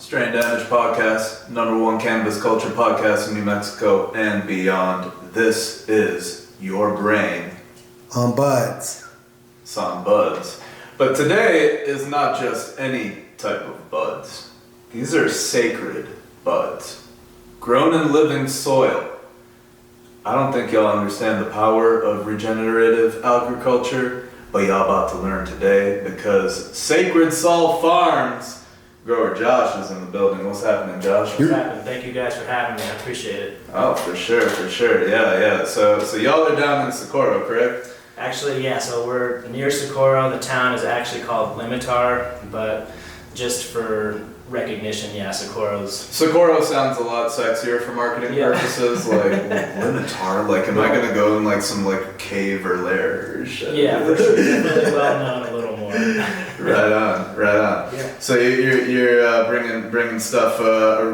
Strain Damage Podcast, #1 cannabis culture podcast in New Mexico and beyond. This is your brain on buds. It's on buds. But today is not just any type of buds. These are sacred buds, grown in living soil. I don't think y'all understand the power of regenerative agriculture, but y'all about to learn today because Sacred Soul Farms grower Josh is in the building. What's happening, Josh? What's happening? Thank you guys for having me. I appreciate it. Oh, for sure. Yeah. So y'all are down in Socorro, correct? Actually, yeah. So we're near Socorro. The town is actually called Limitar, but just for recognition, yeah, Socorro sounds a lot sexier for marketing purposes. Like Limitar. Like, am I gonna go in like some like cave or lair or shit? Yeah, for sure. Definitely well known a little more. Right on. Yeah. So you're bringing stuff,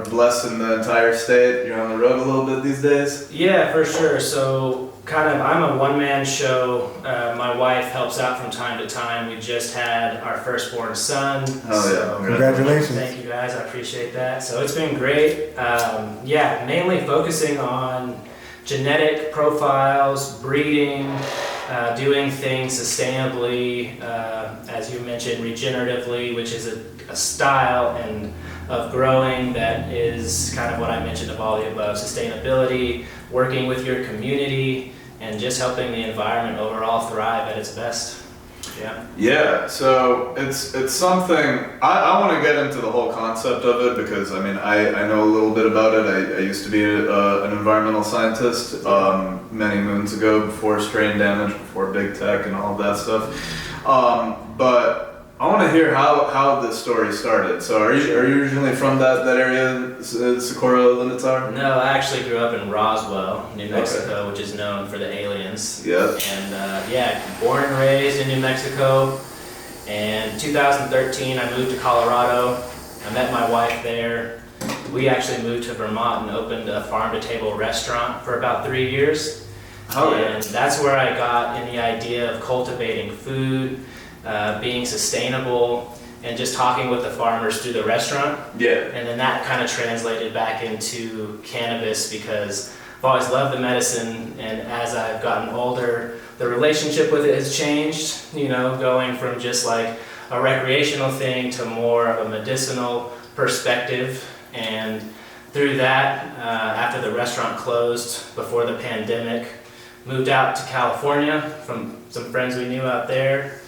blessing the entire state. You're on the road a little bit these days. Yeah, for sure. So I'm a one-man show. My wife helps out from time to time. We just had our firstborn son. Oh yeah! Congratulations. Thank you guys. I appreciate that. So it's been great. Mainly focusing on genetic profiles, breeding, doing things sustainably, as you mentioned, regeneratively, which is a style and of growing that is kind of what I mentioned of all the above: sustainability, working with your community, and just helping the environment overall thrive at its best. Yeah, so it's something, I want to get into the whole concept of it because, I mean, I know a little bit about it. I used to be an environmental scientist many moons ago, before Strain Damage, before Big Tech and all of that stuff. But I want to hear how this story started. So are you originally from that area, Socorro, Limitar? No, I actually grew up in Roswell, New Mexico, which is known for the aliens. Yep. And born and raised in New Mexico. And in 2013, I moved to Colorado. I met my wife there. We actually moved to Vermont and opened a farm-to-table restaurant for about 3 years. And that's where I got in the idea of cultivating food, being sustainable, and just talking with the farmers through the restaurant. Yeah. And then that kind of translated back into cannabis because I've always loved the medicine, and as I've gotten older, the relationship with it has changed, going from just like a recreational thing to more of a medicinal perspective. And through that, after the restaurant closed before the pandemic, moved out to California from some friends we knew out there.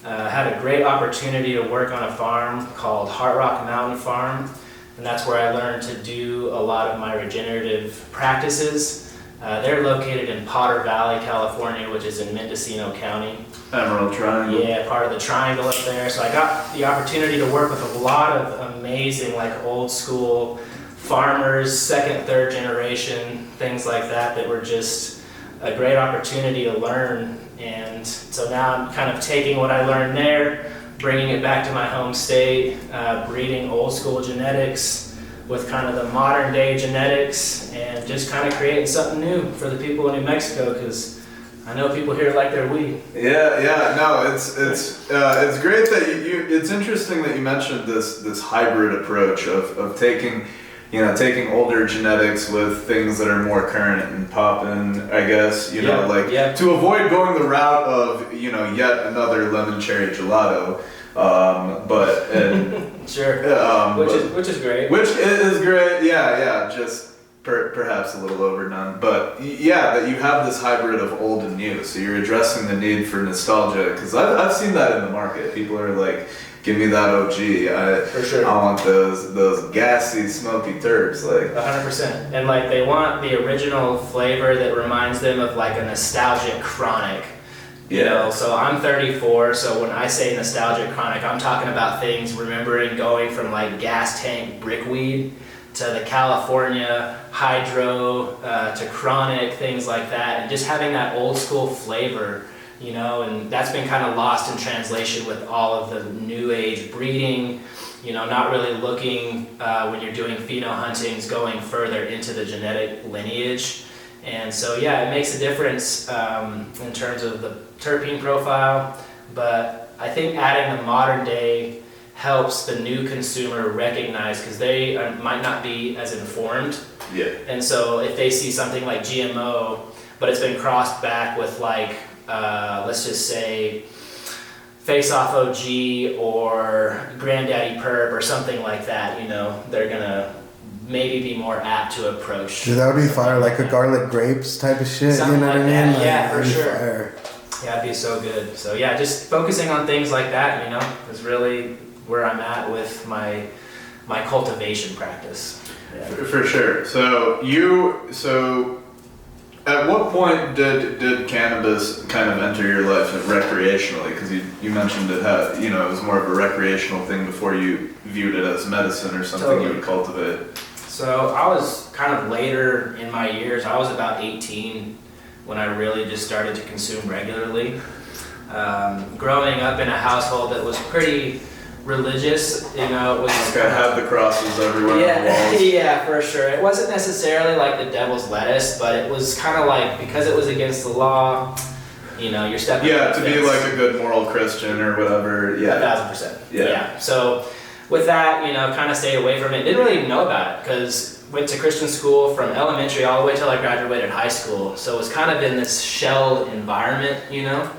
Had a great opportunity to work on a farm called Heart Rock Mountain Farm, and that's where I learned to do a lot of my regenerative practices. They're located in Potter Valley, California, which is in Mendocino County. Emerald Triangle. Yeah, part of the triangle up there. So I got the opportunity to work with a lot of amazing, like old school farmers, second, third generation, things like that were just a great opportunity to learn. And so now I'm kind of taking what I learned there, bringing it back to my home state, breeding old school genetics with kind of the modern day genetics, and just kind of creating something new for the people in New Mexico, because I know people here like their weed. Yeah. No, it's great that it's interesting that you mentioned this hybrid approach of taking older genetics with things that are more current and poppin', I guess, to avoid going the route of, yet another lemon cherry gelato. Sure. Which is great. Which is great, yeah, just perhaps a little overdone. But yeah, that you have this hybrid of old and new, so you're addressing the need for nostalgia, because I've seen that in the market. People are like, give me that OG. For sure. I want those gassy, smoky terps, like 100%. And like they want the original flavor that reminds them of like a nostalgic chronic. So I'm 34, so when I say nostalgic chronic, I'm talking about things remembering going from like gas tank brickweed to the California hydro to chronic, things like that, and just having that old school flavor. And that's been kind of lost in translation with all of the new age breeding, not really looking when you're doing pheno huntings, going further into the genetic lineage. And so, it makes a difference in terms of the terpene profile, but I think adding the modern day helps the new consumer recognize, because they might not be as informed. Yeah. And so if they see something like GMO, but it's been crossed back with like, let's just say, Face Off OG or Granddaddy Perp or something like that, you know, they're gonna maybe be more apt to approach. Dude, that would be fire, like a garlic grapes type of shit. Something you know like what I that, mean? Like, yeah, for that'd be sure. fire. Yeah, it'd be so good. So yeah, just focusing on things like that, you know, is really where I'm at with my cultivation practice. Yeah. For sure. So at what point did cannabis kind of enter your life recreationally? Because you mentioned it had, you know, it was more of a recreational thing before you viewed it as medicine or something you would cultivate. So I was kind of later in my years. I was about 18 when I really just started to consume regularly. Growing up in a household that was pretty religious, you know, it was Okay, had the crosses everywhere on the yeah, walls. yeah, for sure. It wasn't necessarily like the devil's lettuce, but it was kind of like, because it was against the law, you know, you're stepping. Yeah, to be like a good moral Christian or whatever. Yeah. 1,000%. Yeah. So with that, you know, kind of stayed away from it. Didn't really even know about it because went to Christian school from elementary all the way till I graduated high school. So it was kind of in this shell environment, you know.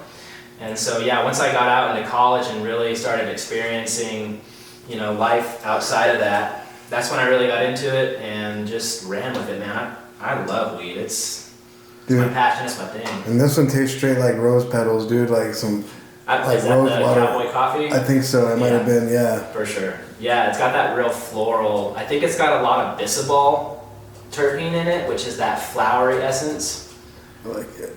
And so yeah, once I got out into college and really started experiencing, you know, life outside of that, that's when I really got into it and just ran with it, man. I love weed. It's my passion, it's my thing. And this one tastes straight like rose petals, dude. Like some like is that rose the water. cowboy coffee? I think so. It might have been, yeah. For sure. Yeah, it's got that real floral. I think it's got a lot of bisabol terpene in it, which is that flowery essence. I like it.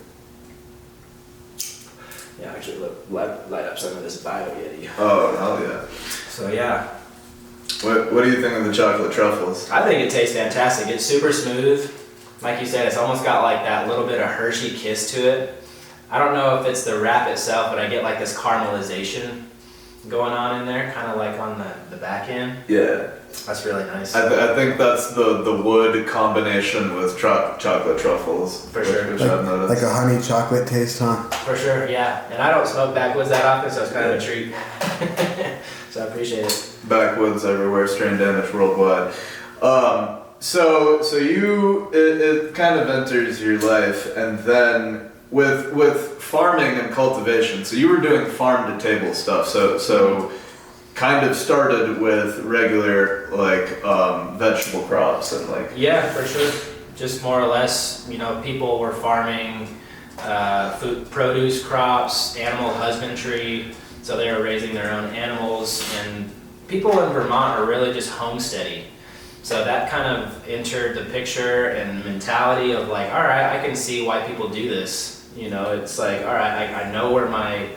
Yeah, actually light up some of this Bio Yeti. Oh, hell yeah. So yeah. What do you think of the chocolate truffles? I think it tastes fantastic. It's super smooth. Like you said, it's almost got like that little bit of Hershey kiss to it. I don't know if it's the wrap itself, but I get like this caramelization going on in there, kind of like on the back end. Yeah. That's really nice. I think that's the wood combination with chocolate truffles. For sure. Which I've noticed. Like a honey chocolate taste, huh? For sure, yeah. And I don't smoke backwoods that often, so it's kind of a treat. So I appreciate it. Backwoods everywhere, strain damage worldwide. So it kind of enters your life, and then with farming and cultivation. So you were doing farm to table stuff. So kind of started with regular like vegetable crops and like. Yeah, for sure. Just more or less, you know, people were farming food, produce crops, animal husbandry. So they were raising their own animals, and people in Vermont are really just homesteady. So that kind of entered the picture and mentality of like, all right, I can see why people do this. You know, it's like, all right, I know where my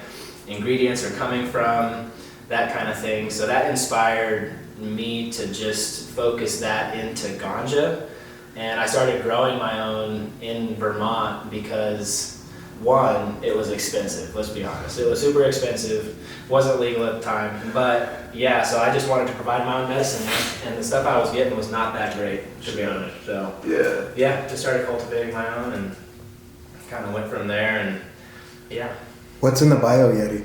ingredients are coming from, that kind of thing. So that inspired me to just focus that into ganja. And I started growing my own in Vermont because one, it was expensive, let's be honest. It was super expensive, wasn't legal at the time, but yeah, so I just wanted to provide my own medicine, and the stuff I was getting was not that great, to be honest. So yeah, just started cultivating my own and kind of went from there, and yeah. What's in the Bio Yeti?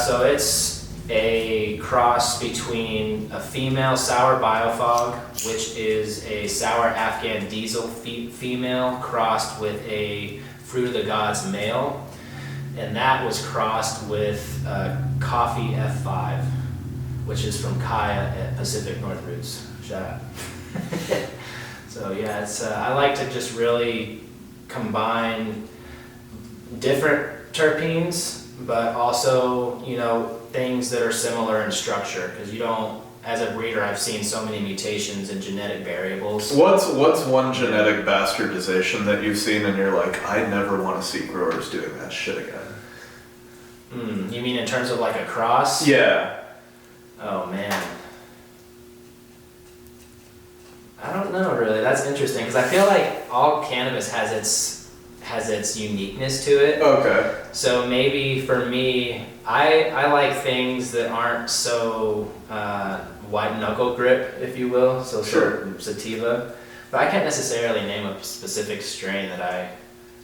So it's a cross between a female sour biofog, which is a sour Afghan diesel female crossed with a Fruit of the Gods male, and that was crossed with Coffee F5, which is from Kaya at Pacific North Roots. Shout out. So yeah, it's I like to just really combine different terpenes, but also, you know, things that are similar in structure, because you don't, as a breeder, I've seen so many mutations and genetic variables. What's one genetic bastardization that you've seen and you're like, I never want to see growers doing that shit again? You mean in terms of like a cross? Yeah. Oh man. I don't know really. That's interesting because I feel like all cannabis has its uniqueness to it. Okay. So maybe for me, I like things that aren't so white knuckle grip, if you will. So Sure. sativa, but I can't necessarily name a specific strain that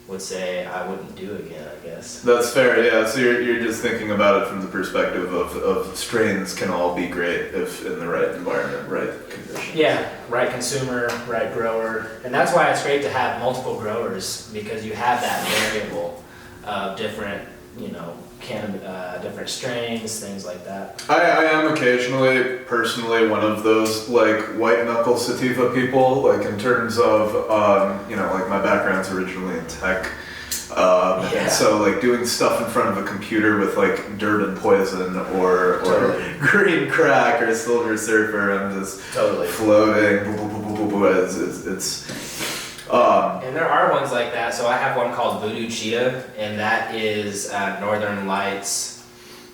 would say I wouldn't do again, I guess. That's fair, yeah. So you're just thinking about it from the perspective of strains can all be great if in the right environment, right conditions. Yeah, right consumer, right grower. And that's why it's great to have multiple growers, because you have that variable of different, you know, different strains, things like that. I am occasionally, personally, one of those like white knuckle sativa people, like in terms of, you know, like my background's originally in tech. And so like doing stuff in front of a computer with like dirt and poison or green crack or silver surfer, I'm just floating. And there are ones like that. So I have one called Voodoo Cheetah, and that is Northern Lights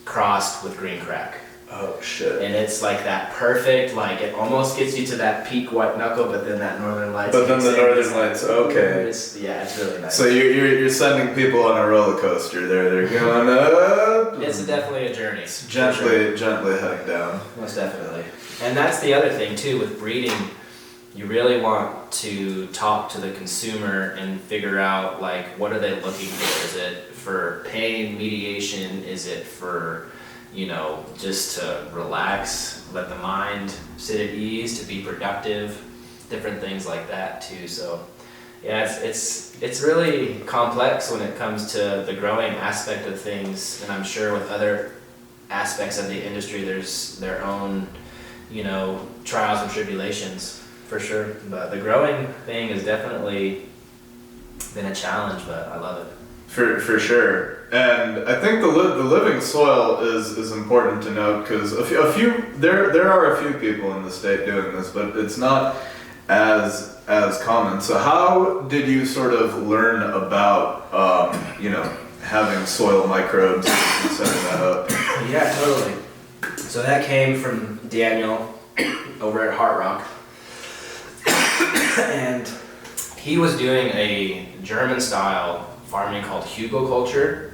crossed with green crack. Oh shit. And it's like that perfect, like it almost gets you to that peak white knuckle, but then that Northern Lights. But then the Northern Lights, okay. It's really nice. So you're sending people on a roller coaster. They're going up. It's definitely a journey. Gently heading down. Most definitely. And that's the other thing too with breeding. You really want to talk to the consumer and figure out like what are they looking for? Is it for pain mediation? Is it for, you know, just to relax, let the mind sit at ease, to be productive, different things like that too. So yeah, it's really complex when it comes to the growing aspect of things, and I'm sure with other aspects of the industry there's their own, you know, trials and tribulations. For sure, but the growing thing has definitely been a challenge, but I love it. For sure, and I think the living soil is important to note, because there are a few people in the state doing this, but it's not as common. So how did you sort of learn about you know, having soil microbes and setting that up? Yeah, totally. So that came from Daniel over at Heart Rock. And he was doing a German-style farming called hugelkultur,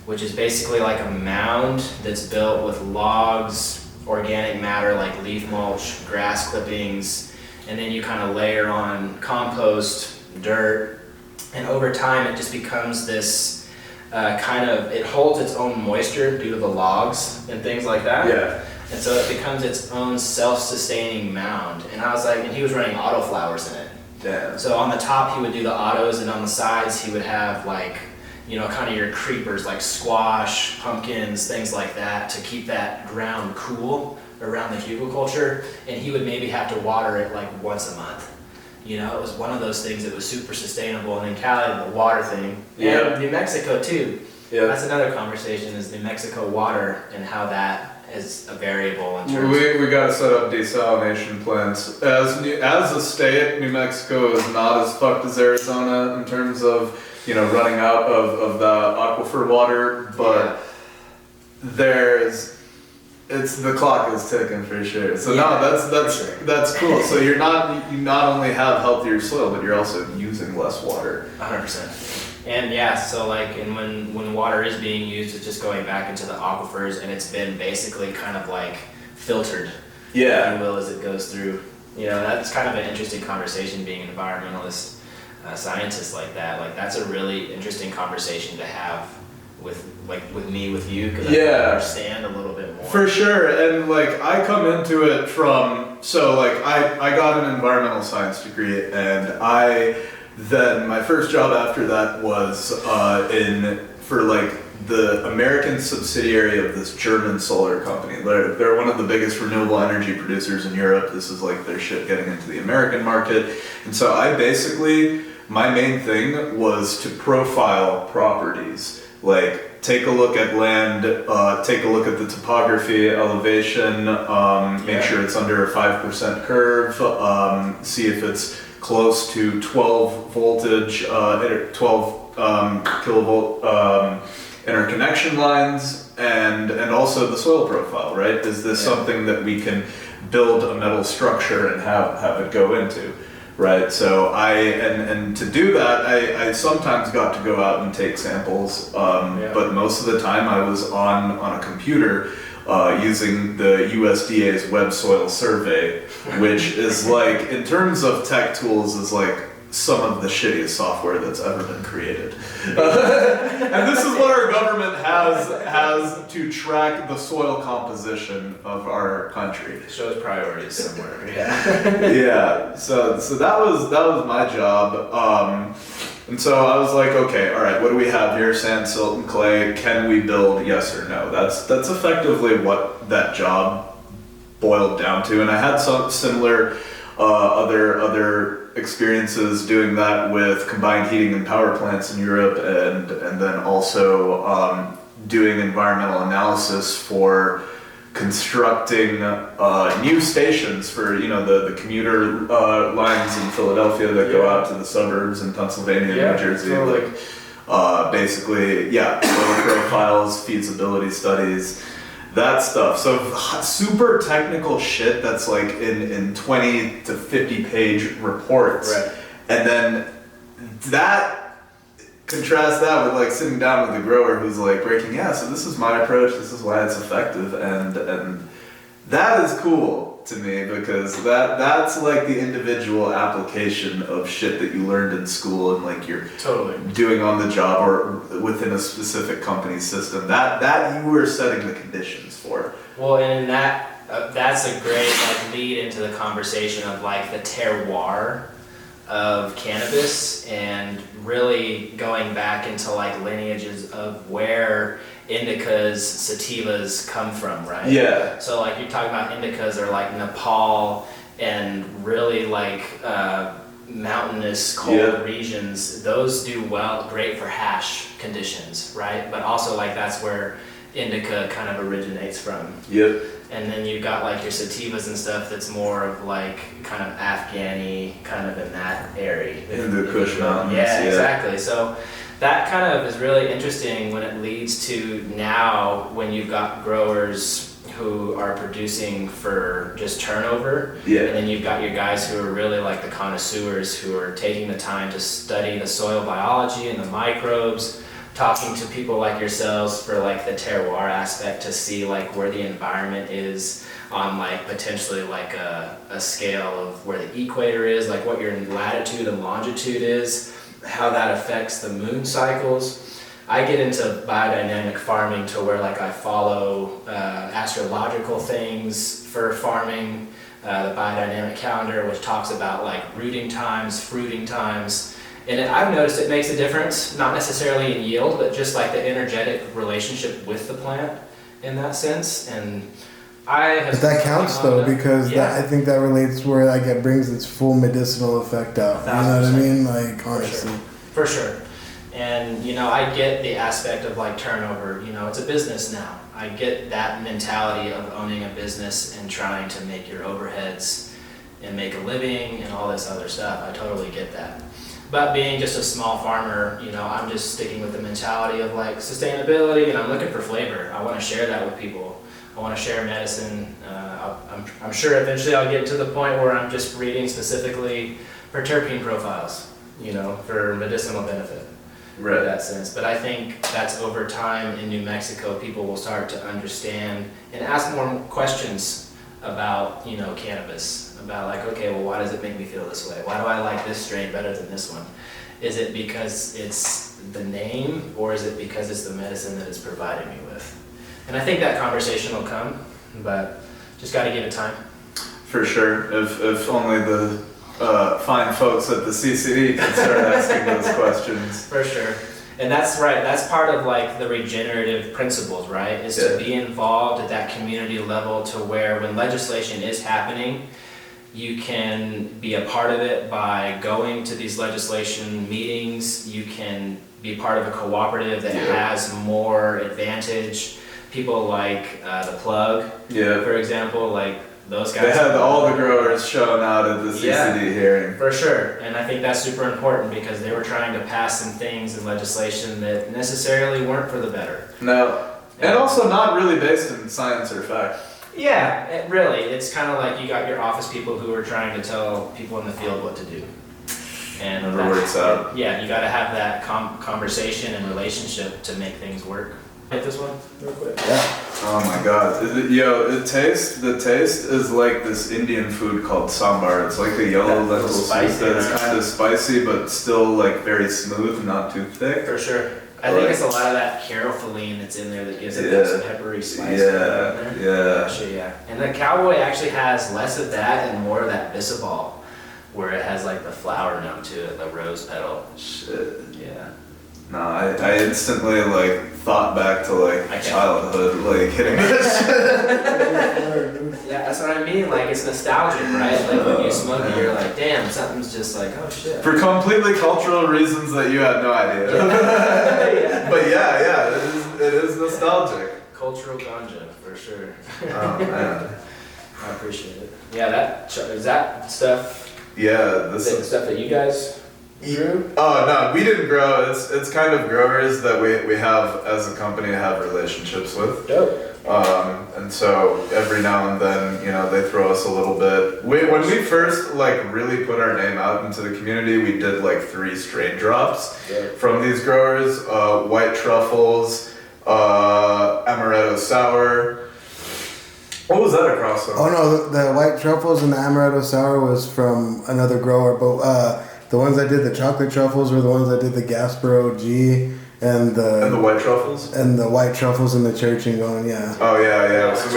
which is basically like a mound that's built with logs, organic matter like leaf mulch, grass clippings, and then you kind of layer on compost, dirt, and over time it just becomes this it holds its own moisture due to the logs and things like that. Yeah. And so it becomes its own self-sustaining mound. And I was like, and he was running autoflowers in it. Damn. So on the top he would do the autos, and on the sides he would have like, you know, kind of your creepers like squash, pumpkins, things like that to keep that ground cool around the hugelkultur. And he would maybe have to water it like once a month. You know, it was one of those things that was super sustainable. And then Cali, the water thing. Yeah. And New Mexico too. Yeah. That's another conversation, is New Mexico water and how that is a variable in terms We got to set up desalination plants. As a state, New Mexico is not as fucked as Arizona in terms of, you know, running out of the aquifer water, but the clock is ticking for sure. So that's cool. So you not only have healthier soil, but you're also using less water. 100%. And yeah, so like, and when water is being used, it's just going back into the aquifers, and it's been basically kind of like filtered, if you will, as it goes through. You know, that's kind of an interesting conversation, being an environmentalist, scientist like that. Like, that's a really interesting conversation to have with me, with you, because I understand a little bit more. For sure, and like I come into it from, so like I got an environmental science degree, and then my first job after that was for like the American subsidiary of this German solar company. They're one of the biggest renewable energy producers in Europe. This is like their shit getting into the American market. And so my main thing was to profile properties. Like, take a look at land, take a look at the topography, elevation, make sure it's under a 5% curve, see if it's close to 12 voltage, 12 kilovolt interconnection lines, and also the soil profile, right? Is this something that we can build a metal structure and have it go into, right? So and to do that, I sometimes got to go out and take samples, but most of the time I was on a computer using the USDA's Web Soil Survey, which is like, in terms of tech tools, is like some of the shittiest software that's ever been created. And this is what our government has to track the soil composition of our country. It shows priorities somewhere. Yeah. Yeah. So that was my job. And so I was like, okay, all right, what do we have here? Sand, silt, and clay. Can we build? Yes or no? That's effectively what that job boiled down to. And I had some similar other experiences doing that with combined heating and power plants in Europe, and then also doing environmental analysis for constructing new stations for the commuter lines in Philadelphia that go out to the suburbs in Pennsylvania and New Jersey. Totally. Like basically, soil profiles, feasibility studies, that stuff. So super technical shit that's like in 20 to 50 page reports. Right. And then contrast that with like sitting down with the grower who's like breaking, so this is my approach, this is why it's effective, and that is cool to me, because that's like the individual application of shit that you learned in school and like you're Totally. doing on the job or within a specific company system, that you were setting the conditions for. Well, and that's a great like lead into the conversation of like the terroir of cannabis, and really going back into like lineages of where indicas, sativas come from, right? Yeah. So like you're talking about indicas are like Nepal and really like mountainous cold regions. Those do great for hash conditions, right? But also like that's where indica kind of originates from. Yep. And then you got like your sativas and stuff that's more of like kind of Afghani, kind of in that area. In the Kush Mountains. Yeah, exactly. So that kind of is really interesting when it leads to now when you've got growers who are producing for just turnover. Yeah. And then you've got your guys who are really like the connoisseurs who are taking the time to study the soil biology and the microbes, talking to people like yourselves for like the terroir aspect to see like where the environment is on like potentially like a scale of where the equator is, like what your latitude and longitude is, how that affects the moon cycles. I get into biodynamic farming to where like I follow astrological things for farming, the biodynamic calendar, which talks about like rooting times, fruiting times. And I've noticed it makes a difference, not necessarily in yield, but just like the energetic relationship with the plant in that sense. And I have. But that counts though, because I think that relates where like it brings its full medicinal effect out. You know what I mean? Like honestly. For sure. And I get the aspect of like turnover. It's a business now. I get that mentality of owning a business and trying to make your overheads and make a living and all this other stuff. I totally get that. But being just a small farmer, I'm just sticking with the mentality of like sustainability, and I'm looking for flavor. I want to share that with people. I want to share medicine. I'm sure eventually I'll get to the point where I'm just reading specifically for terpene profiles, for medicinal benefit. Right. In that sense. But I think that's over time in New Mexico, people will start to understand and ask more questions about, cannabis. About like, okay, well, why does it make me feel this way? Why do I like this strain better than this one? Is it because it's the name, or is it because it's the medicine that it's providing me with? And I think that conversation will come, but just got to give it time. For sure. If only the fine folks at the CCD can start asking those questions. For sure. And that's right, that's part of like the regenerative principles, right? Is to be involved at that community level to where when legislation is happening, you can be a part of it by going to these legislation meetings. You can be part of a cooperative that has more advantage. People like the Plug, for example, like those guys. They had all the growers showing out at the CCD hearing. For sure, and I think that's super important because they were trying to pass some things in legislation that necessarily weren't for the better. No, and also not really based in science or fact. Yeah, it's kind of like you got your office people who are trying to tell people in the field what to do. And never works out. Yeah, you got to have that conversation and relationship to make things work. Hit this one real quick. Yeah. Oh my god. The taste is like this Indian food called sambar. It's like a yellow lentil soup that's kind of spicy but still like very smooth, not too thick. For sure. I think it's a lot of that carophylline that's in there that gives it that peppery spice. Yeah. Actually, yeah. And the cowboy actually has less of that and more of that bisabal, where it has like the flower note to it, the rose petal. Shit. Yeah. No, I instantly like thought back to like childhood, like hitting this shit. Yeah, that's what I mean. Like it's nostalgic, right? Like when you smoke it, you're like, damn, something's just like, oh shit. For completely cultural reasons that you had no idea. Yeah. But yeah, it is nostalgic. Cultural ganja, for sure. Oh man. I appreciate it. Yeah, is that stuff. Yeah, The stuff that you guys grew? Oh no, we didn't grow. It's kind of growers that we have as a company have relationships with. Dope. And so every now and then, you know, they throw us a little bit. When we first like really put our name out into the community, we did like 3 strain drops from these growers: white truffles, amaretto sour. What was that across from? Oh no, the white truffles and the amaretto sour was from another grower, but the ones that did the chocolate truffles were the ones that did the Gasper OG and the white truffles? And the white truffles in the church and going, yeah. Oh yeah. So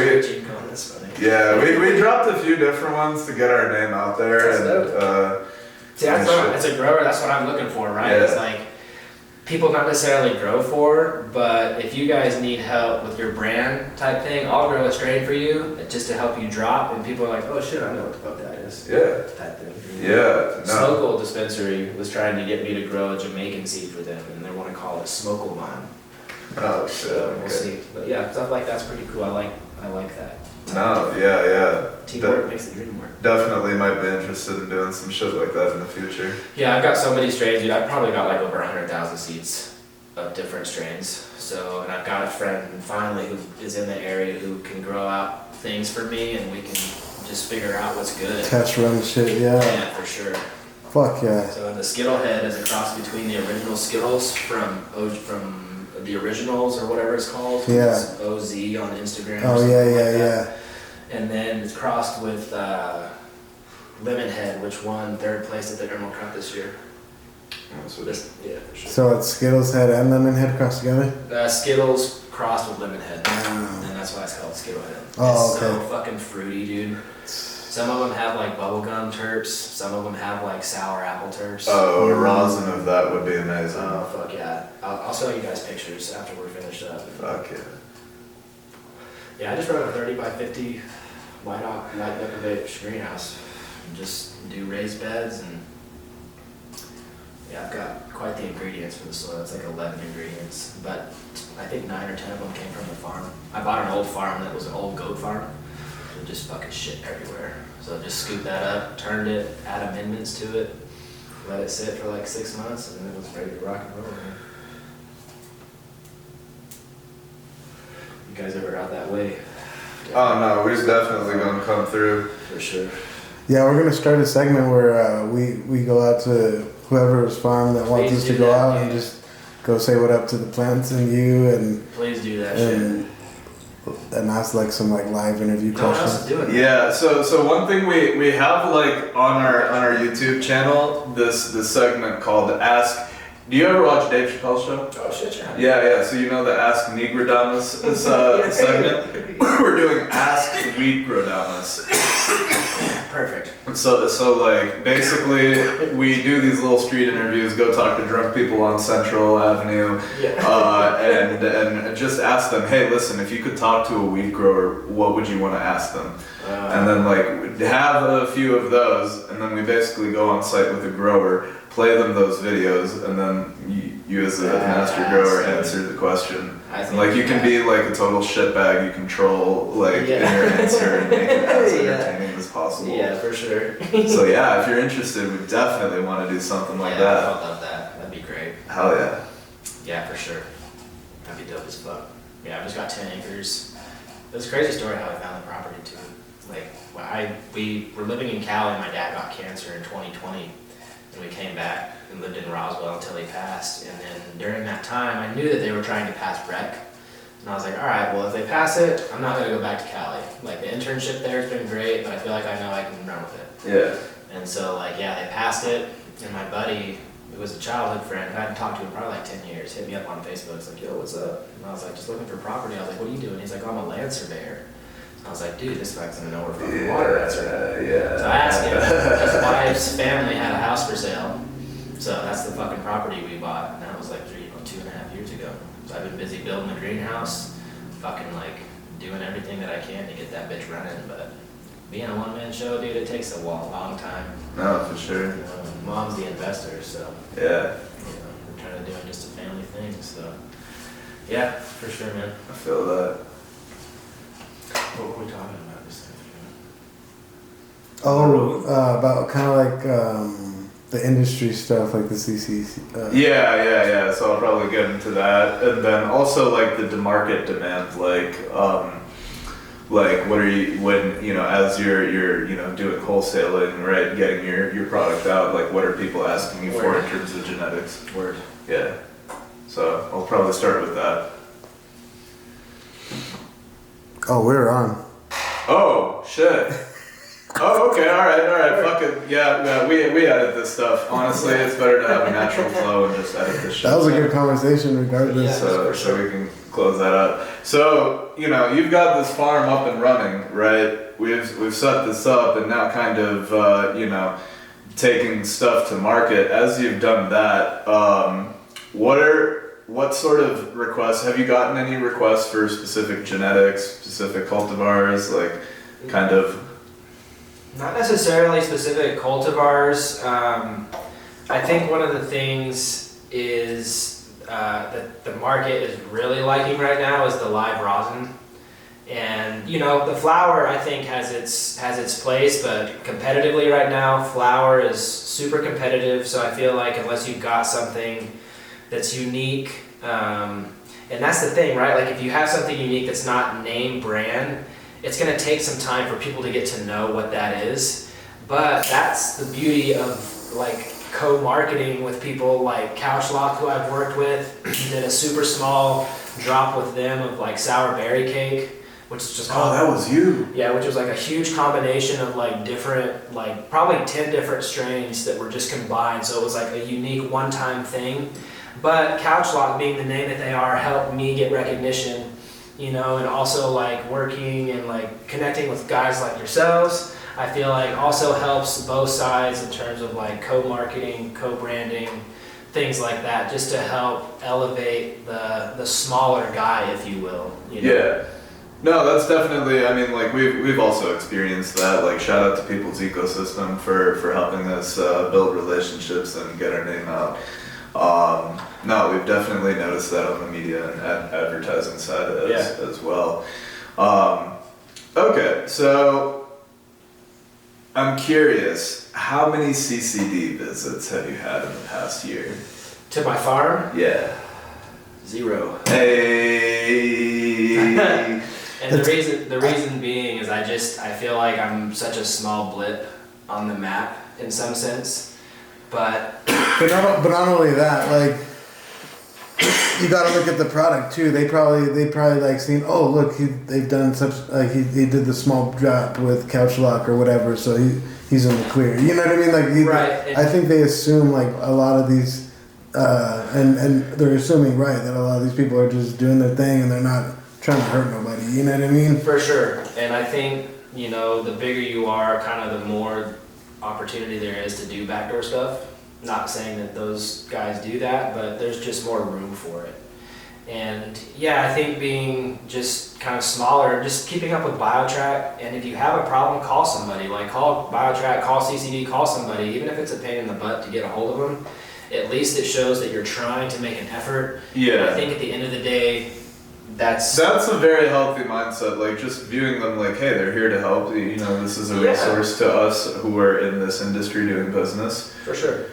That's funny. Yeah, we dropped a few different ones to get our name out there. That's dope. See, as a grower, that's what I'm looking for, right? Yeah. It's like people not necessarily grow for, but if you guys need help with your brand type thing, I'll grow a strain for you just to help you drop, and people are like, oh shit, I know what the fuck that is. Yeah. Type thing. Yeah. Smokle Dispensary was trying to get me to grow a Jamaican seed for them, and they want to call it Smokle Vine. Oh shit. So we'll see. But yeah, stuff like that's pretty cool. I like that. No, yeah. Teamwork makes the dream work. Definitely might be interested in doing some shit like that in the future. Yeah, I've got so many strains, dude. I've probably got like over 100,000 seeds of different strains. So, and I've got a friend finally who is in the area who can grow out things for me, and we can just figure out what's good. Test run shit, yeah. Yeah, for sure. Fuck yeah. So the Skittle head is a cross between the original Skittles from the originals or whatever it's called. Yeah. It's OZ on Instagram. Oh yeah. And then it's crossed with Lemon Head, which won 3rd place at the Emerald Cup this year. Oh, so Yeah, for sure. So it's Skittles head and lemon head crossed together? Skittles crossed with Lemon Head. Oh. And that's why it's called Skittle Head. Oh, It's okay. so fucking fruity, dude. Some of them have like bubblegum terps. Some of them have like sour apple terps. Oh, a rosin of that would be amazing. Oh, fuck yeah. I'll show you guys pictures after we're finished up. Fuck yeah. Yeah, I just run a 30 by 50 light decorative greenhouse. And just do raised beds, and yeah, I've got quite the ingredients for the soil. It's like 11 ingredients, but I think 9 or 10 of them came from the farm. I bought an old farm that was an old goat farm. So just fucking shit everywhere. So just scoop that up, turned it, add amendments to it, let it sit for like 6 months, and then it was ready to rock and roll. Man. You guys ever out that way? Oh no, we're definitely gonna come through. For sure. Yeah, we're gonna start a segment where we go out to whoever's farm that wants Please us to do go that, out yeah. and just go say what up to the plants and you and Please do that shit. and ask like some like live interview No one else questions. is doing that. Yeah, so one thing we have like on our YouTube channel this segment called Ask. Do you ever watch Dave Chappelle's show? Oh shit, yeah. Yeah. So you know the Ask Negrodamus segment. We're doing Ask Wheatgrodamus. Perfect. So like basically we do these little street interviews, go talk to drunk people on Central Avenue, and just ask them, hey, listen, if you could talk to a weed grower, what would you want to ask them? And then like have a few of those, and then we basically go on site with a grower, play them those videos, and then you as a master grower answer the question. And like you can be like a total shitbag, you control like in your answer and make it as entertaining as possible. Yeah, for sure. So yeah, if you're interested, we definitely want to do something like that. I would love that. That'd be great. Hell yeah. Yeah, for sure. That'd be dope as fuck. Yeah, I've just got 10 acres. It was a crazy story how I found the property too. Like, we were living in Cali, and my dad got cancer in 2020, and we came back and lived in Roswell until he passed. And then during that time, I knew that they were trying to pass rec And I was like, all right, well, if they pass it, I'm not going to go back to Cali. Like, the internship there has been great, but I feel like I know I can run with it. Yeah. And so, like, yeah, they passed it, and my buddy, who was a childhood friend, who I hadn't talked to in probably like 10 years, hit me up on Facebook. He's like, yo, what's up? And I was like, just looking for property. I was like, what are you doing? He's like, oh, I'm a land surveyor. I was like, dude, this guy's gonna know where fucking water rats are at. Yeah. So I asked him, his wife's family had a house for sale. So that's the fucking property we bought. And that was like 2.5 years ago. So I've been busy building the greenhouse, fucking like doing everything that I can to get that bitch running. But being a one-man show, dude, it takes a long time. No, for sure. You know, mom's the investor, so. Yeah. You know, we're trying to do just a family thing, so. Yeah, for sure, man. I feel that. What were we talking about this time? Oh, about kind of like the industry stuff, like the CCC. Yeah. So I'll probably get into that, and then also like the market demand, like what are you when as you're doing wholesaling, right? Getting your product out, like what are people asking you for in terms of genetics? Word. Yeah. So I'll probably start with that. Oh, we're on. Oh shit. Oh, okay, all right, fuck it. Yeah, we edit this stuff. Honestly, it's better to have a natural flow and just edit this shit. That was a good conversation regardless. So we can close that up. So, you've got this farm up and running, right? We've set this up and now kind of, taking stuff to market. As you've done that, what sort of requests, have you gotten any requests for specific genetics, specific cultivars, like kind of? Not necessarily specific cultivars. I think one of the things is that the market is really liking right now is the live rosin. And the flower I think has its place, but competitively right now, flower is super competitive. So I feel like unless you've got something that's unique, and that's the thing, right? Like if you have something unique that's not name brand, it's going to take some time for people to get to know what that is. But that's the beauty of like co-marketing with people like Couchlock, who I've worked with. Did a super small drop with them of like sour berry cake, which is just that was you. Yeah, which was like a huge combination of like different, like probably 10 different strains that were just combined. So it was like a unique one-time thing. But Couchlock, being the name that they are, helped me get recognition, and also like working and like connecting with guys like yourselves. I feel like also helps both sides in terms of like co-marketing, co-branding, things like that, just to help elevate the smaller guy, if you will. Yeah. No, that's definitely, like we've also experienced that. Like shout out to People's Ecosystem for helping us build relationships and get our name out. No, we've definitely noticed that on the media and advertising side as well. Okay, so I'm curious, how many CCD visits have you had in the past year? To my farm? Yeah. 0. Hey. And the reason being is I feel like I'm such a small blip on the map in some sense, but not only that, like you got to look at the product too. They probably like seen, oh look, they've done such like he did the small drop with Couchlock or whatever, so he's in the clear. You know what I mean? Like right. I think they assume like a lot of these, and they're assuming right that a lot of these people are just doing their thing and they're not trying to hurt nobody. You know what I mean? For sure. And I think the bigger you are, kind of the more opportunity there is to do backdoor stuff. Not saying that those guys do that, but there's just more room for it. And yeah, I think being just kind of smaller, just keeping up with BioTrack, and if you have a problem, call somebody. Like call BioTrack, call CCD, call somebody, even if it's a pain in the butt to get a hold of them. At least it shows that you're trying to make an effort. Yeah. And I think at the end of the day, that's a very healthy mindset, like just viewing them like, hey, they're here to help. This is a resource to us who are in this industry doing business. For sure.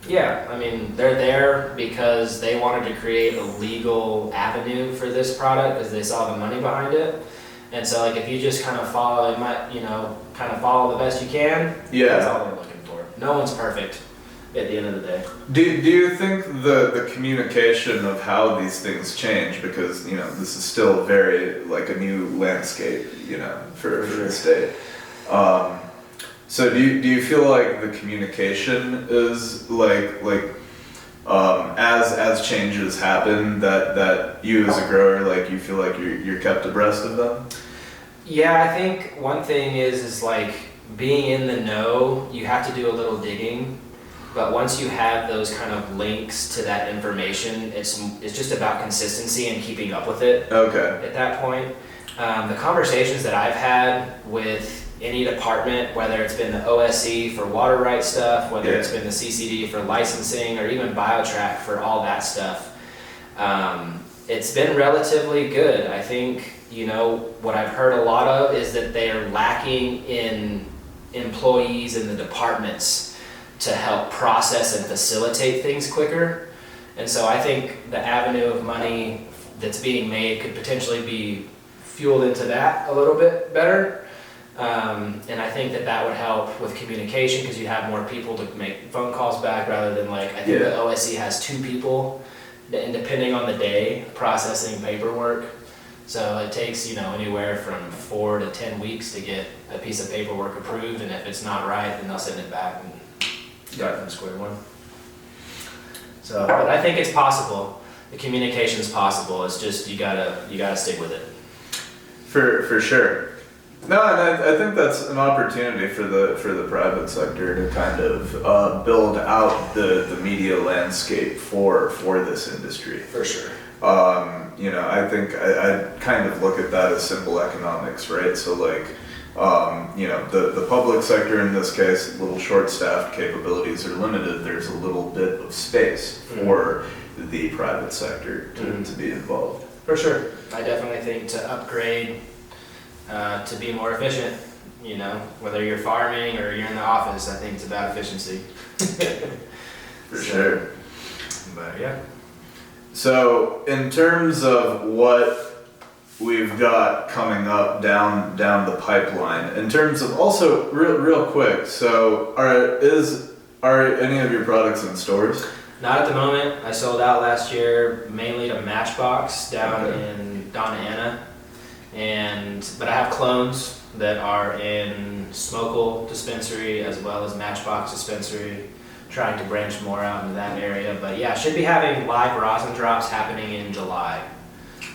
They're there because they wanted to create a legal avenue for this product because they saw the money behind it. And so like if you just kind of follow the best you can, that's all they're looking for. No one's perfect. at the end of the day. Do you think the communication of how these things change, because this is still very like a new landscape, for the state. So do you feel like the communication is as changes happen that you as a grower, like, you feel like you're kept abreast of them? Yeah, I think one thing is like being in the know, you have to do a little digging, but once you have those kind of links to that information, it's just about consistency and keeping up with it. Okay. At that point, the conversations that I've had with any department, whether it's been the OSC for water rights stuff, whether it's been the CCD for licensing, or even BioTrack for all that stuff, it's been relatively good. I think, what I've heard a lot of is that they are lacking in employees in the departments to help process and facilitate things quicker. And so I think the avenue of money that's being made could potentially be fueled into that a little bit better. And I think that would help with communication, because you have more people to make phone calls back, rather than I think the OSC has 2 people, and depending on the day, processing paperwork. So it takes, anywhere from 4 to 10 weeks to get a piece of paperwork approved, and if it's not right, then they'll send it back and start from square one. So, but I think it's possible. The communication's possible. It's just you gotta stick with it. For sure. No, and I think that's an opportunity for the private sector to kind of build out the media landscape for this industry. For sure. I think I kind of look at that as simple economics, right? So the public sector in this case, little short-staffed, capabilities are limited. There's a little bit of space for the private sector to be involved. For sure. I definitely think to upgrade, to be more efficient, whether you're farming or you're in the office, I think it's about efficiency. For sure. But yeah. So in terms of what we've got coming up down the pipeline, in terms of also real quick, so are any of your products in stores? Not at the moment. I sold out last year mainly to Matchbox down in Donna Ana, but I have clones that are in Smokel dispensary as well as Matchbox dispensary. Trying to branch more out into that area, but yeah, should be having live rosin drops happening in July.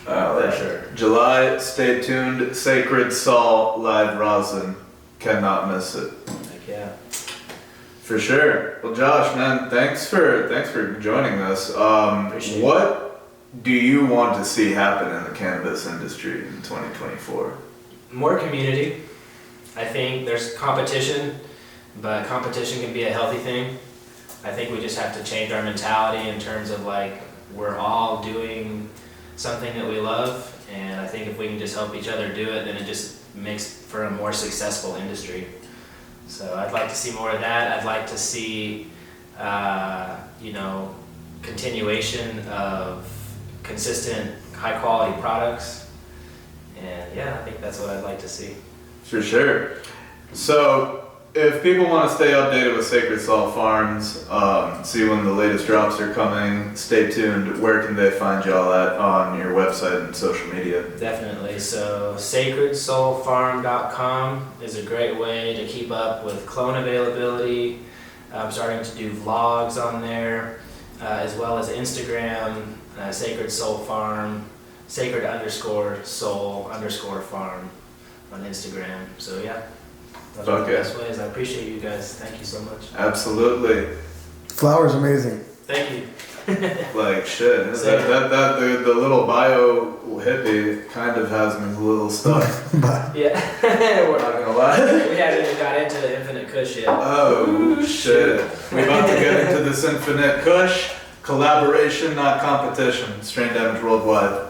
For sure. July, stay tuned. Sacred Sol live rosin, cannot miss it. Heck yeah. For sure. Well, Josh, man, thanks for joining us. Appreciate what do you want to see happen in the cannabis industry in 2024? More community. I think there's competition, but competition can be a healthy thing. I think we just have to change our mentality in terms of we're all doing something that we love, and I think if we can just help each other do it, then it just makes for a more successful industry. So I'd like to see more of that. I'd like to see, continuation of consistent, high quality products, and yeah, I think that's what I'd like to see. For sure. So, if people want to stay updated with Sacred Sol Farms, see when the latest drops are coming, stay tuned. Where can they find y'all at on your website and social media? Definitely. So sacredsoulfarm.com is a great way to keep up with clone availability. I'm starting to do vlogs on there, as well as Instagram, Sacred Soul Farm, sacred_soul_farm on Instagram. So yeah. Those are the best ways. I appreciate you guys. Thank you so much. Absolutely. Flower's amazing. Thank you. Shit. The little bio hippie kind of has me a little stuck. Yeah. We're not gonna lie. We hadn't even got into the Infinite Kush yet. Oh shit. We're about to get into this Infinite Kush. Collaboration, not competition. Strain Damage Worldwide.